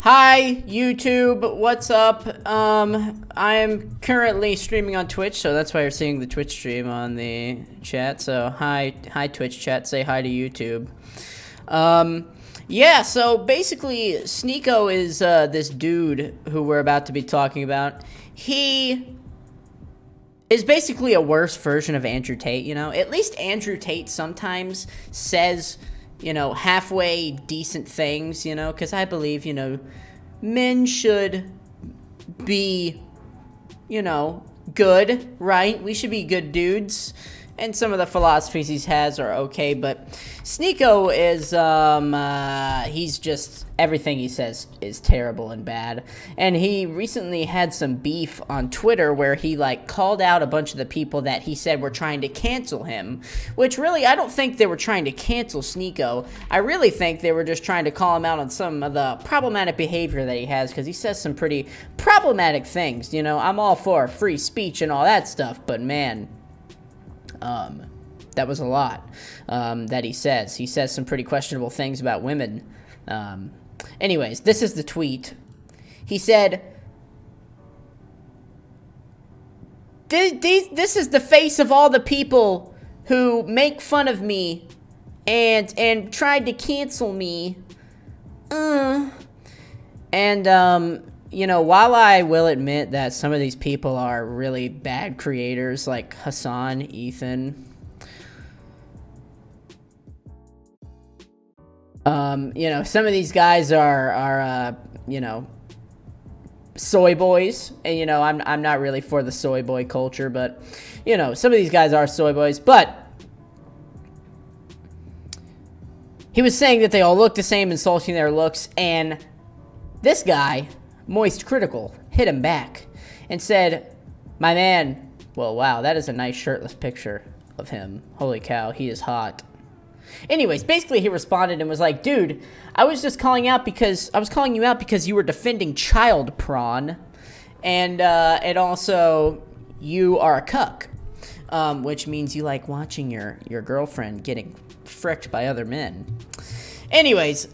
Hi YouTube, what's up? I'm currently streaming on Twitch, so that's why you're seeing the Twitch stream on the chat. So hi Twitch chat, say hi to YouTube. Yeah, so basically Sneako is this dude who we're about to be talking about. He is basically a worse version of Andrew Tate, you know? At least Andrew Tate sometimes says, you know, halfway decent things, you know? Because I believe, you know, men should be, you know, good, right? We should be good dudes. And some of the philosophies he has are okay, but Sneako is, he's just, everything he says is terrible and bad. And he recently had some beef on Twitter where he, like, called out a bunch of the people that he said were trying to cancel him, which really, I don't think they were trying to cancel Sneako. I really think they were just trying to call him out on some of the problematic behavior that he has, because he says some pretty problematic things, you know? I'm all for free speech and all that stuff, but man, that was a lot, that he says. He says some pretty questionable things about women. Anyways, this is the tweet. He said, this is the face of all the people who make fun of me and tried to cancel me. You know, while I will admit that some of these people are really bad creators, like Hassan, Ethan, you know, some of these guys are you know, soy boys, and, you know, I'm not really for the soy boy culture, but, you know, some of these guys are soy boys, but he was saying that they all look the same, insulting their looks, and this guy, Moist Critical, hit him back and said, my man, well, wow, that is a nice shirtless picture of him. Holy cow, he is hot. Anyways, basically he responded and was like, dude, I was just calling you out because you were defending child prawn, and also you are a cuck, which means you like watching your girlfriend getting fricked by other men. Anyways,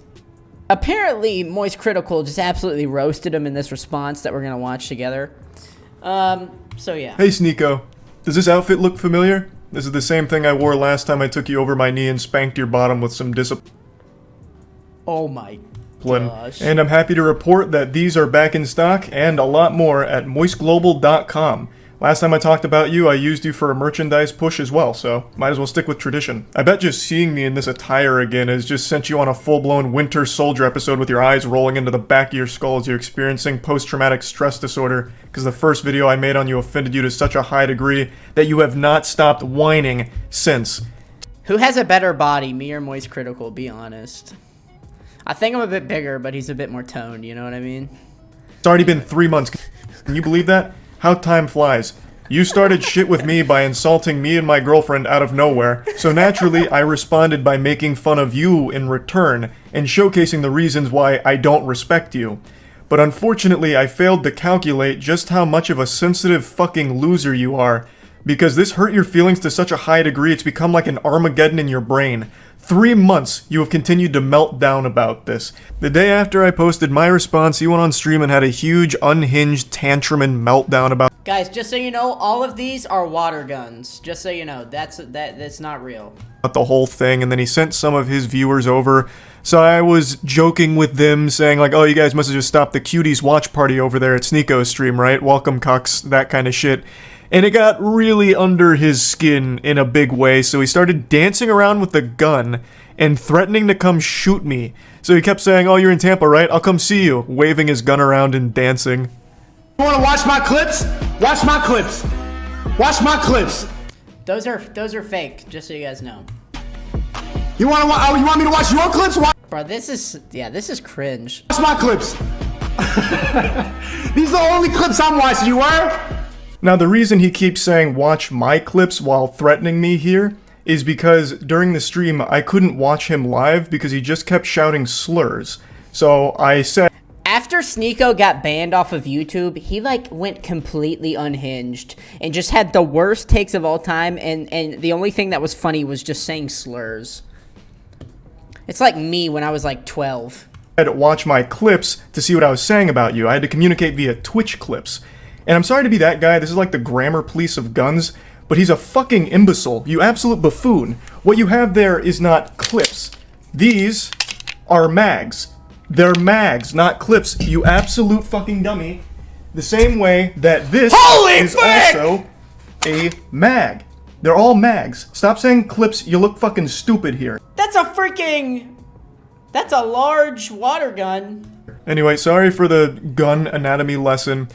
apparently, Moist Critical just absolutely roasted him in this response that we're going to watch together. So yeah. Hey Sneako, does this outfit look familiar? This is the same thing I wore last time I took you over my knee and spanked your bottom with some discipline. Oh my gosh. And I'm happy to report that these are back in stock and a lot more at moistglobal.com. Last time I talked about you, I used you for a merchandise push as well, so might as well stick with tradition. I bet just seeing me in this attire again has just sent you on a full-blown Winter Soldier episode with your eyes rolling into the back of your skull as you're experiencing post-traumatic stress disorder, because the first video I made on you offended you to such a high degree that you have not stopped whining since. Who has a better body, me or Moist Critical, be honest? I think I'm a bit bigger, but he's a bit more toned, you know what I mean? It's already been 3 months. Can you believe that? How time flies. You started shit with me by insulting me and my girlfriend out of nowhere, so naturally I responded by making fun of you in return, and showcasing the reasons why I don't respect you. But unfortunately I failed to calculate just how much of a sensitive fucking loser you are, because this hurt your feelings to such a high degree it's become like an Armageddon in your brain. 3 months you have continued to melt down about this. The day after I posted my response, you went on stream and had a huge unhinged tantrum and meltdown about— Guys, just so you know, all of these are water guns. Just so you know, that's not real. The whole thing, and then he sent some of his viewers over. So I was joking with them, saying like, oh, you guys must have just stopped the cuties watch party over there at Sneako's stream, right? Welcome, cucks, that kind of shit. And it got really under his skin in a big way, so he started dancing around with the gun and threatening to come shoot me. So he kept saying, oh, you're in Tampa, right? I'll come see you, waving his gun around and dancing. You wanna watch my clips? Watch my clips. Watch my clips. Those are fake, just so you guys know. You want me to watch your clips? Bro, this is cringe. Watch my clips. These are the only clips I'm watching, you were? Now, the reason he keeps saying watch my clips while threatening me here is because during the stream I couldn't watch him live because he just kept shouting slurs. So I said— After Sneako got banned off of YouTube, he like went completely unhinged and just had the worst takes of all time, and the only thing that was funny was just saying slurs. It's like me when I was like 12. to watch my clips to see what I was saying about you. I had to communicate via Twitch clips. And I'm sorry to be that guy, this is like the grammar police of guns, but he's a fucking imbecile. You absolute buffoon. What you have there is not clips. These are mags. They're mags, not clips, you absolute fucking dummy. The same way that this is also a mag. They're all mags. Stop saying clips, you look fucking stupid here. That's a large water gun. Anyway, sorry for the gun anatomy lesson.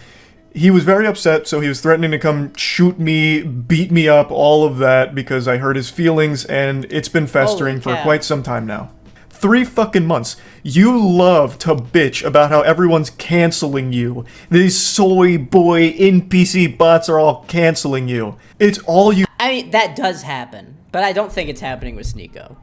He was very upset, so he was threatening to come shoot me, beat me up, all of that, because I hurt his feelings, and it's been festering for quite some time now. 3 fucking months. You love to bitch about how everyone's canceling you. These soy boy NPC bots are all canceling you. It's all you I mean, that does happen, but I don't think it's happening with Sneako.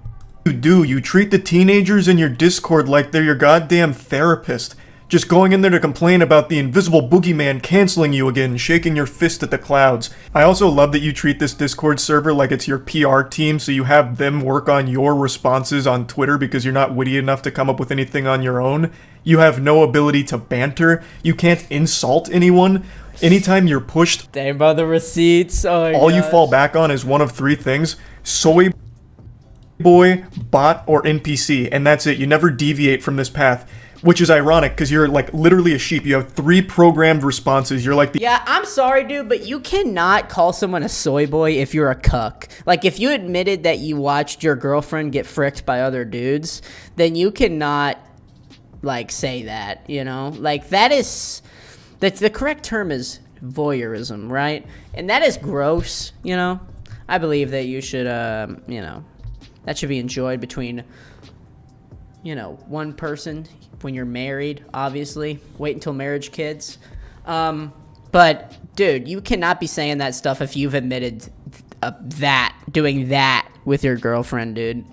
do. You treat the teenagers in your Discord like they're your goddamn therapist. Just going in there to complain about the invisible boogeyman canceling you again, shaking your fist at the clouds. I also love that you treat this Discord server like it's your PR team, so you have them work on your responses on Twitter because you're not witty enough to come up with anything on your own. You have no ability to banter. You can't insult anyone. Anytime you're pushed, Damn about the receipts. Oh my all you gosh. fall back on is one of 3 things. Soy boy, bot, or NPC, and that's it. You never deviate from this path. Which is ironic, because you're, like, literally a sheep. You have 3 programmed responses. You're like the— Yeah, I'm sorry, dude, but you cannot call someone a soy boy if you're a cuck. Like, if you admitted that you watched your girlfriend get fricked by other dudes, then you cannot, like, say that, you know? Like, that's the correct term is voyeurism, right? And that is gross, you know? I believe that you should, you know, that should be enjoyed between, you know, one person when you're married, obviously. Wait until marriage, kids. But, dude, you cannot be saying that stuff if you've admitted doing that with your girlfriend, dude.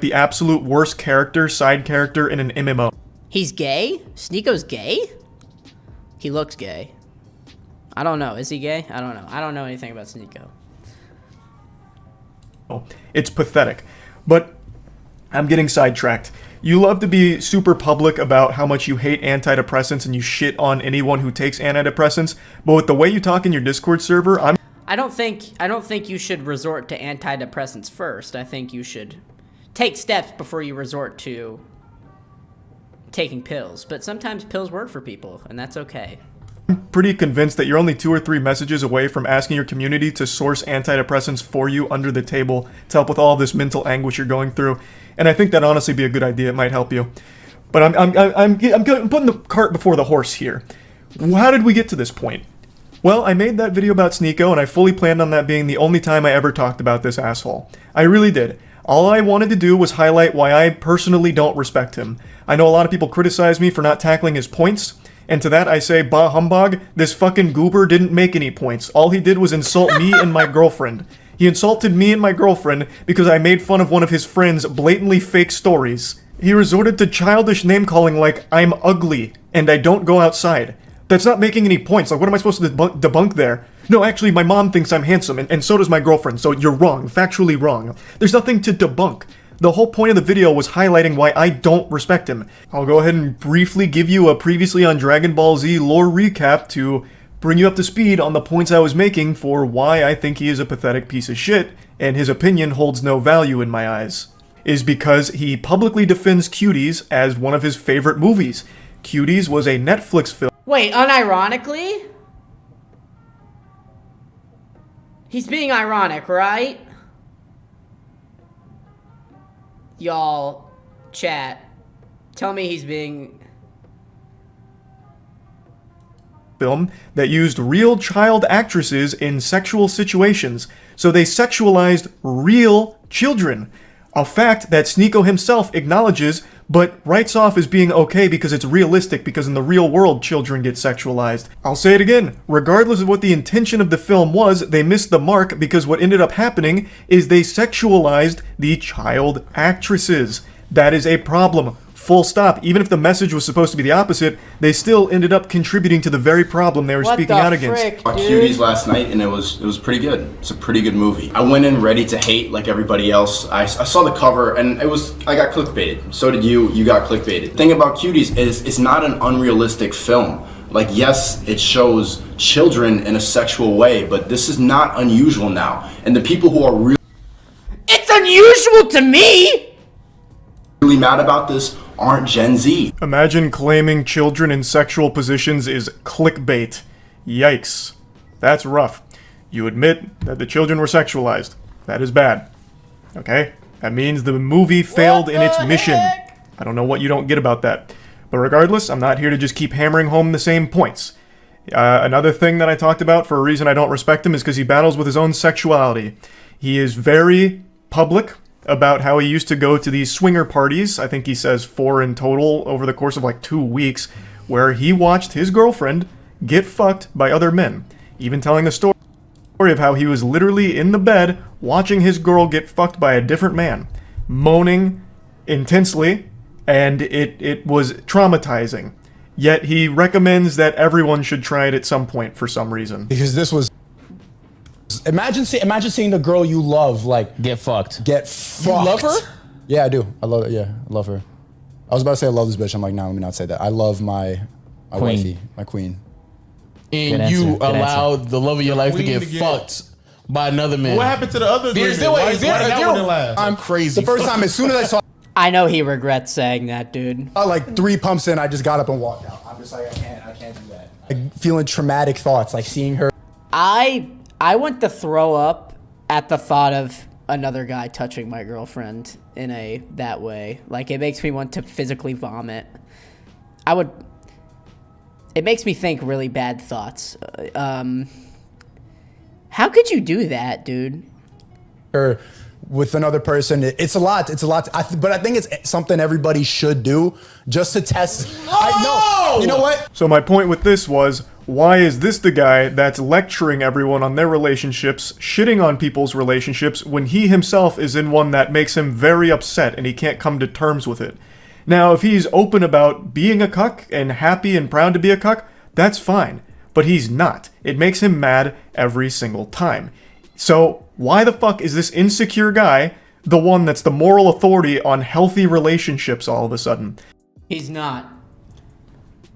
the absolute worst character, side character in an MMO. He's gay? Sneako's gay? He looks gay. I don't know. Is he gay? I don't know. I don't know anything about Sneako. It's pathetic. But I'm getting sidetracked. You love to be super public about how much you hate antidepressants and you shit on anyone who takes antidepressants, but with the way you talk in your Discord server, I don't think you should resort to antidepressants first. I think you should take steps before you resort to taking pills. But sometimes pills work for people, and that's okay. I'm pretty convinced that you're only 2 or 3 messages away from asking your community to source antidepressants for you under the table to help with all this mental anguish you're going through. And I think that'd honestly be a good idea. It might help you. But I'm putting the cart before the horse here. How did we get to this point? Well, I made that video about Sneako, and I fully planned on that being the only time I ever talked about this asshole. I really did. All I wanted to do was highlight why I personally don't respect him. I know a lot of people criticize me for not tackling his points, and to that I say, bah humbug, this fucking goober didn't make any points. All he did was insult me and my girlfriend. He insulted me and my girlfriend because I made fun of one of his friend's blatantly fake stories. He resorted to childish name-calling like, I'm ugly, and I don't go outside. That's not making any points. Like, what am I supposed to debunk there? No, actually, my mom thinks I'm handsome, and so does my girlfriend, so you're wrong. Factually wrong. There's nothing to debunk. The whole point of the video was highlighting why I don't respect him. I'll go ahead and briefly give you a previously on Dragon Ball Z lore recap to bring you up to speed on the points I was making for why I think he is a pathetic piece of shit, and his opinion holds no value in my eyes. Is because he publicly defends Cuties as one of his favorite movies. Cuties was a Netflix film. Wait, unironically? He's being ironic, right? Y'all, chat, tell me he's being... Film that used real child actresses in sexual situations, so they sexualized real children. A fact that Sneako himself acknowledges, but writes off as being okay because it's realistic, because in the real world children get sexualized. I'll say it again, regardless of what the intention of the film was, they missed the mark because what ended up happening is they sexualized the child actresses. That is a problem. Full stop. Even if the message was supposed to be the opposite, they still ended up contributing to the very problem they were speaking out against. Frick, I Cuties last night, and it was pretty good. It's a pretty good movie. I went in ready to hate like everybody else. I saw the cover, and I got clickbaited. So did you. You got clickbaited. The thing about Cuties is it's not an unrealistic film. Like, yes, it shows children in a sexual way, but this is not unusual now. And the people who are really unusual to me. Really mad about this aren't Gen Z. Imagine claiming children in sexual positions is clickbait. Yikes. That's rough. You admit that the children were sexualized. That is bad. Okay? That means the movie failed in its mission. I don't know what you don't get about that. But regardless, I'm not here to just keep hammering home the same points. Another thing that I talked about for a reason I don't respect him is because he battles with his own sexuality. He is very public about how he used to go to these swinger parties, I think he says 4 in total, over the course of like 2 weeks, where he watched his girlfriend get fucked by other men. Even telling the story of how he was literally in the bed watching his girl get fucked by a different man, moaning intensely, and it was traumatizing. Yet he recommends that everyone should try it at some point for some reason. Because this was... Imagine seeing the girl you love, like... Get fucked. You love her? Yeah, I do. I love her. I was about to say I love this bitch. I'm like, nah, let me not say that. I love my wifey, my queen. And you allowed the love of your life to get fucked by another man. What happened to the other agreement? I'm crazy. The first time, as soon as I saw... I know he regrets saying that, dude. Like 3 pumps in, I just got up and walked out. I'm just like, I can't do that. Like feeling traumatic thoughts, like seeing her. I want to throw up at the thought of another guy touching my girlfriend in that way. Like, it makes me want to physically vomit. It makes me think really bad thoughts. How could you do that, dude? Or with another person, it's a lot. But I think it's something everybody should do just to test. You know what? So my point with this was, why is this the guy that's lecturing everyone on their relationships, shitting on people's relationships, when he himself is in one that makes him very upset and he can't come to terms with it? Now, if he's open about being a cuck and happy and proud to be a cuck, that's fine. But he's not. It makes him mad every single time. So why the fuck is this insecure guy the one that's the moral authority on healthy relationships all of a sudden? He's not.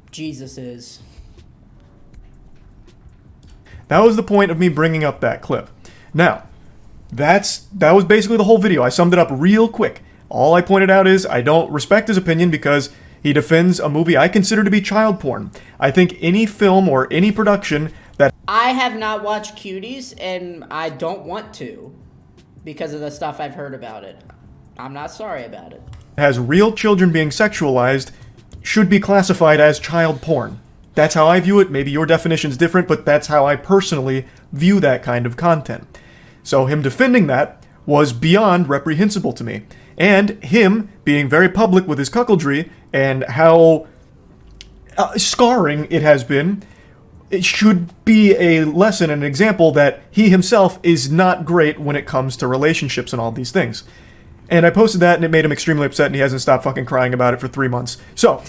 Jesus is. That was the point of me bringing up that clip. Now, that was basically the whole video. I summed it up real quick. All I pointed out is I don't respect his opinion because he defends a movie I consider to be child porn. I think any film or any production that... I have not watched Cuties, and I don't want to because of the stuff I've heard about it. I'm not sorry about it. ...has real children being sexualized should be classified as child porn. That's how I view it. Maybe your definition's different, but that's how I personally view that kind of content. So him defending that was beyond reprehensible to me. And him being very public with his cuckoldry and how scarring it has been, it should be a lesson and an example that he himself is not great when it comes to relationships and all these things. And I posted that and it made him extremely upset and he hasn't stopped fucking crying about it for 3 months. So,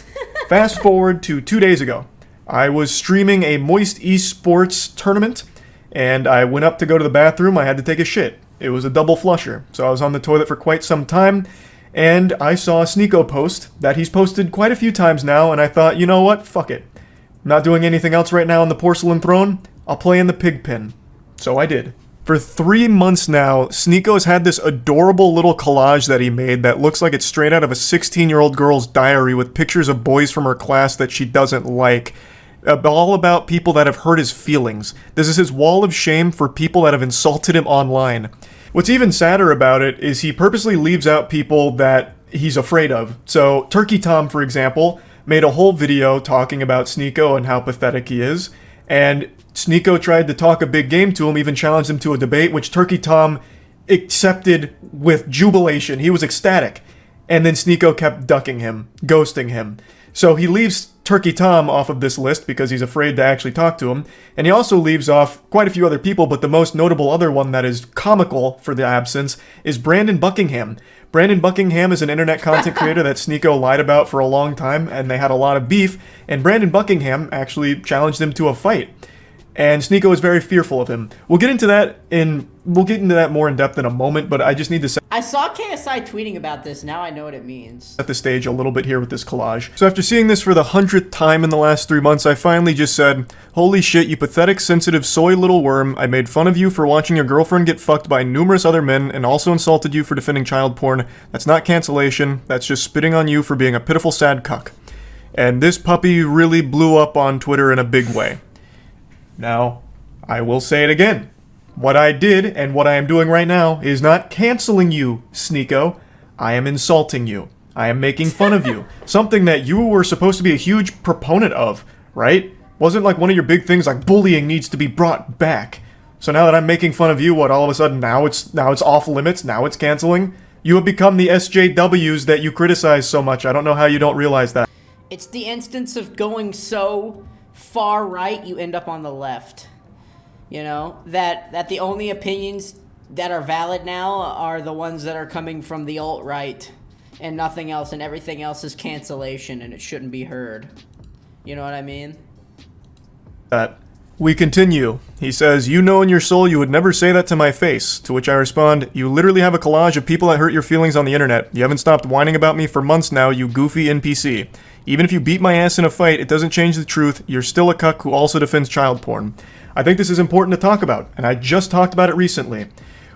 fast forward to 2 days ago. I was streaming a Moist Esports tournament and I went up to go to the bathroom. I had to take a shit. It was a double flusher, so I was on the toilet for quite some time, and I saw a Sneako post that he's posted quite a few times now, and I thought, you know what, fuck it. I'm not doing anything else right now on the porcelain throne, I'll play in the pig pen. So I did. For 3 months now, Sneako's had this adorable little collage that he made that looks like it's straight out of a 16-year-old girl's diary with pictures of boys from her class that she doesn't like. All about people that have hurt his feelings. This is his wall of shame for people that have insulted him online. What's even sadder about it is he purposely leaves out people that he's afraid of. So Turkey Tom, for example, made a whole video talking about Sneako and how pathetic he is, and Sneako tried to talk a big game to him, even challenged him to a debate, which Turkey Tom accepted with jubilation. He was ecstatic. And then Sneako kept ducking him, ghosting him. So he leaves Turkey Tom off of this list because he's afraid to actually talk to him. And he also leaves off quite a few other people, but the most notable other one that is comical for the absence is Brandon Buckingham. Brandon Buckingham is an internet content creator that Sneako lied about for a long time, and they had a lot of beef, and Brandon Buckingham actually challenged him to a fight. And Sneako is very fearful of him. We'll get into that more in depth in a moment, but I just need to set I saw KSI tweeting about this. Now I know what it means. the stage a little bit here with this collage. So after seeing this for the 100th time in the last 3 months, I finally just said, holy shit, you pathetic, sensitive, soy little worm. I made fun of you for watching your girlfriend get fucked by numerous other men and also insulted you for defending child porn. That's not cancellation. That's just spitting on you for being a pitiful, sad cuck. And this puppy really blew up on Twitter in a big way. Now, I will say it again. What I did and what I am doing right now is not canceling you, Sneako. I am insulting you. I am making fun of you. Something that you were supposed to be a huge proponent of, right? Wasn't like one of your big things like bullying needs to be brought back. So now that I'm making fun of you, what, all of a sudden now it's off limits, now it's canceling? You have become the SJWs that you criticize so much. I don't know how you don't realize that. It's the instance of going so far right, you end up on the left. You know, that the only opinions that are valid now are the ones that are coming from the alt-right and nothing else, and everything else is cancellation and it shouldn't be heard. You know what I mean? We continue. He says, you know in your soul you would never say that to my face. To which I respond, you literally have a collage of people that hurt your feelings on the internet. You haven't stopped whining about me for months now, you goofy NPC. Even if you beat my ass in a fight, it doesn't change the truth. You're still a cuck who also defends child porn. I think this is important to talk about, and I just talked about it recently.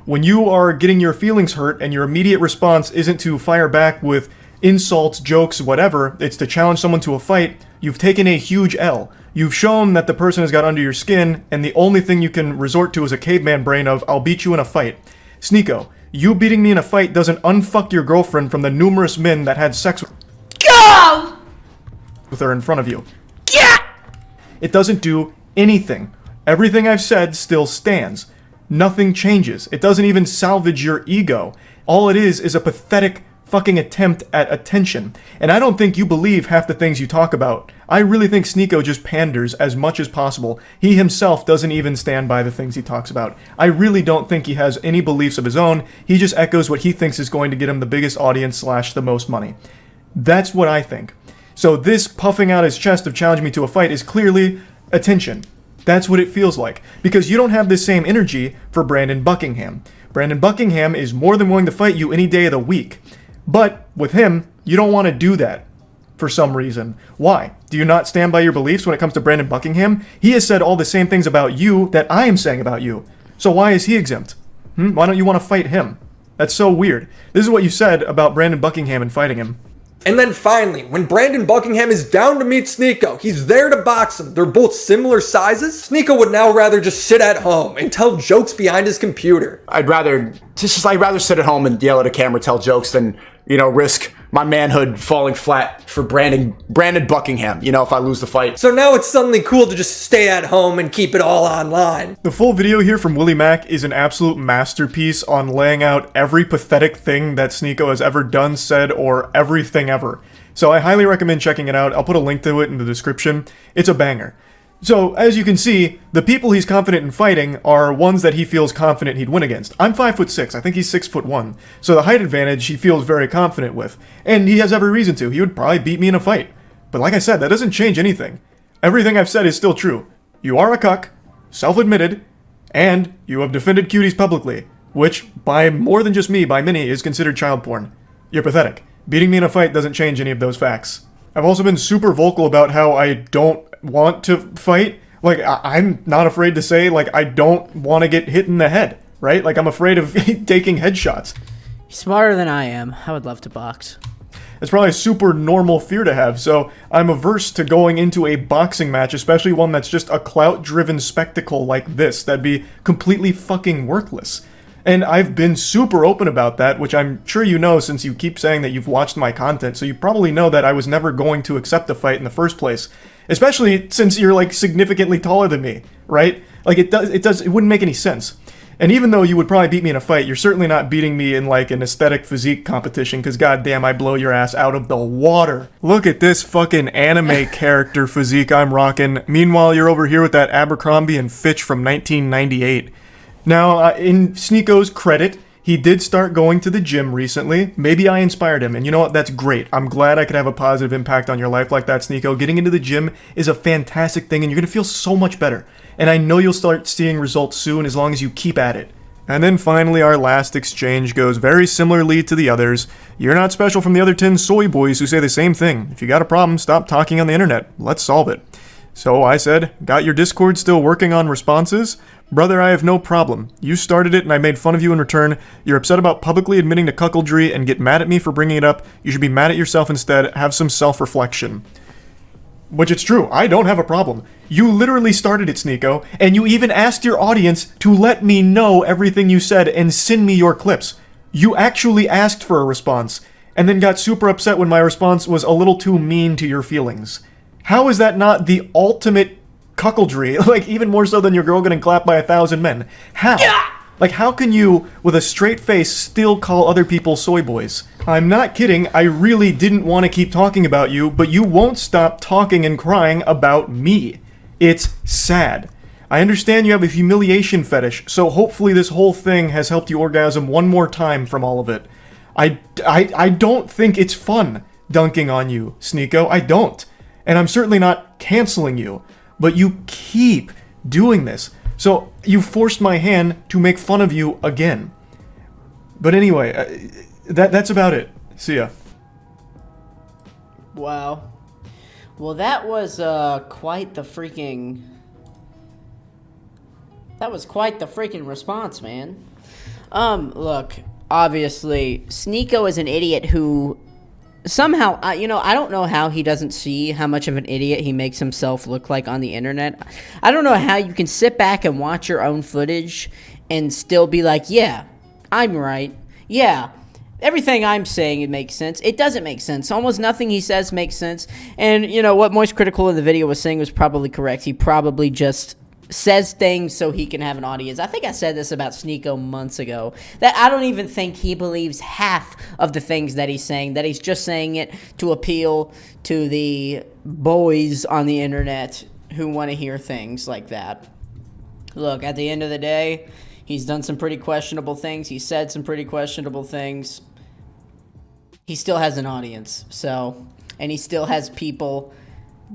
When you are getting your feelings hurt and your immediate response isn't to fire back with insults, jokes, whatever, it's to challenge someone to a fight, you've taken a huge L. You've shown that the person has got under your skin, and the only thing you can resort to is a caveman brain of, I'll beat you in a fight. Sneako, you beating me in a fight doesn't unfuck your girlfriend from the numerous men that had sex with her in front of you. It doesn't do anything. Everything I've said still stands. Nothing changes. It doesn't even salvage your ego. All it is a pathetic fucking attempt at attention. And I don't think you believe half the things you talk about. I really think Sneako just panders as much as possible. He himself doesn't even stand by the things he talks about. I really don't think he has any beliefs of his own. He just echoes what he thinks is going to get him the biggest audience / the most money. That's what I think. So this puffing out his chest of challenging me to a fight is clearly attention. That's what it feels like. Because you don't have this same energy for Brandon Buckingham. Brandon Buckingham is more than willing to fight you any day of the week. But with him, you don't want to do that for some reason. Why? Do you not stand by your beliefs when it comes to Brandon Buckingham? He has said all the same things about you that I am saying about you. So why is he exempt? Why don't you want to fight him? That's so weird. This is what you said about Brandon Buckingham and fighting him. And then finally, when Brandon Buckingham is down to meet Sneako, he's there to box him. They're both similar sizes. Sneako would now rather just sit at home and tell jokes behind his computer. I'd rather sit at home and yell at a camera, tell jokes than, risk my manhood falling flat for Brandon Buckingham, if I lose the fight. So now it's suddenly cool to just stay at home and keep it all online. The full video here from Willie Mack is an absolute masterpiece on laying out every pathetic thing that Sneako has ever done, said, or everything ever. So I highly recommend checking it out. I'll put a link to it in the description. It's a banger. So, as you can see, the people he's confident in fighting are ones that he feels confident he'd win against. I'm 5'6", I think he's 6'1", so the height advantage he feels very confident with. And he has every reason to. He would probably beat me in a fight. But like I said, that doesn't change anything. Everything I've said is still true. You are a cuck, self-admitted, and you have defended cuties publicly, which, by more than just me, by many, is considered child porn. You're pathetic. Beating me in a fight doesn't change any of those facts. I've also been super vocal about how I don't want to fight. Like, I'm not afraid to say, like, I don't want to get hit in the head, right? Like, I'm afraid of taking headshots. He's smarter than I am. I would love to box. It's probably a super normal fear to have, so I'm averse to going into a boxing match, especially one that's just a clout-driven spectacle like this. That'd be completely fucking worthless. And I've been super open about that, which I'm sure you know since you keep saying that you've watched my content, so you probably know that I was never going to accept a fight in the first place. Especially since you're, like, significantly taller than me, right? Like, it wouldn't make any sense. And even though you would probably beat me in a fight, you're certainly not beating me in like an aesthetic physique competition, because goddamn, I blow your ass out of the water. Look at this fucking anime character physique I'm rocking. Meanwhile, you're over here with that Abercrombie and Fitch from 1998. Now, in Sneako's credit, he did start going to the gym recently. Maybe I inspired him, and you know what? That's great. I'm glad I could have a positive impact on your life like that, Sneako. Getting into the gym is a fantastic thing, and you're going to feel so much better. And I know you'll start seeing results soon as long as you keep at it. And then finally, our last exchange goes very similarly to the others. You're not special from the other 10 soy boys who say the same thing. If you got a problem, stop talking on the internet. Let's solve it. So I said, got your Discord still working on responses? Brother, I have no problem. You started it and I made fun of you in return. You're upset about publicly admitting to cuckoldry and get mad at me for bringing it up. You should be mad at yourself instead. Have some self-reflection. Which it's true, I don't have a problem. You literally started it, Sneako, and you even asked your audience to let me know everything you said and send me your clips. You actually asked for a response, and then got super upset when my response was a little too mean to your feelings. How is that not the ultimate cuckoldry? Like, even more so than your girl getting clapped by 1,000 men. How? Yeah! Like, how can you, with a straight face, still call other people soy boys? I'm not kidding, I really didn't want to keep talking about you, but you won't stop talking and crying about me. It's sad. I understand you have a humiliation fetish, so hopefully this whole thing has helped you orgasm one more time from all of it. I don't think it's fun dunking on you, Sneako. I don't. And I'm certainly not canceling you, but you keep doing this. So you forced my hand to make fun of you again. But anyway, that's about it. See ya. Wow. Well, that was quite the freaking... That was quite the freaking response, man. Look, obviously, Sneako is an idiot who... Somehow, I don't know how he doesn't see how much of an idiot he makes himself look like on the internet. I don't know how you can sit back and watch your own footage and still be like, yeah, I'm right. Yeah, everything I'm saying, it makes sense. It doesn't make sense. Almost nothing he says makes sense. And, what Moist Critical in the video was saying was probably correct. He probably just says things so he can have an audience. I think I said this about Sneako months ago, that I don't even think he believes half of the things that he's saying, that he's just saying it to appeal to the boys on the internet who want to hear things like that. Look, at the end of the day, he's done some pretty questionable things. He said some pretty questionable things. He still has an audience, and he still has people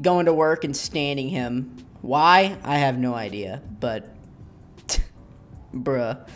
going to work and standing him. Why? I have no idea, but bruh.